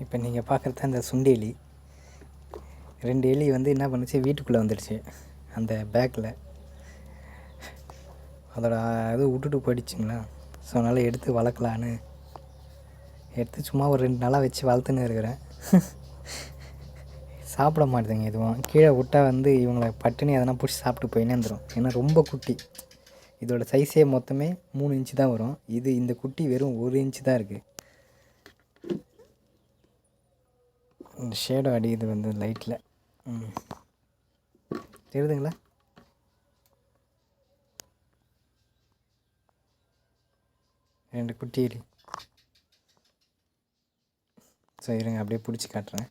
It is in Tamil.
இப்போ நீங்கள் பார்க்குறது அந்த சுண்டெலி. 2 எலி வந்து என்ன பண்ணுச்சு, வீட்டுக்குள்ளே வந்துடுச்சு அந்த பேக்கில். அதோட இது விட்டுட்டு போயிடுச்சுங்களா. ஸோ அதனால் எடுத்து வளர்க்கலான்னு எடுத்து சும்மா ஒரு 2 நாளாக வச்சு வளர்த்துன்னு இருக்கிறேன். சாப்பிட மாட்டேதுங்க எதுவும். கீழே விட்டால் வந்து இவங்களை பட்டுன்னு எதனா பிடிச்சி சாப்பிட்டு போயின்னே வந்துடும். ஏன்னா ரொம்ப குட்டி. இதோட சைஸே மொத்தமே 3 இன்ச்சு தான் வரும். இந்த குட்டி வெறும் 1 இன்ச்சு தான் இருக்குது. இந்த ஷேடோ அடிக்குது வந்து லைட்டில். தெரியுதுங்களா? ரெண்டு குட்டி எலி. ஸோ இருங்க அப்படியே பிடிச்சி காட்டுறேன்.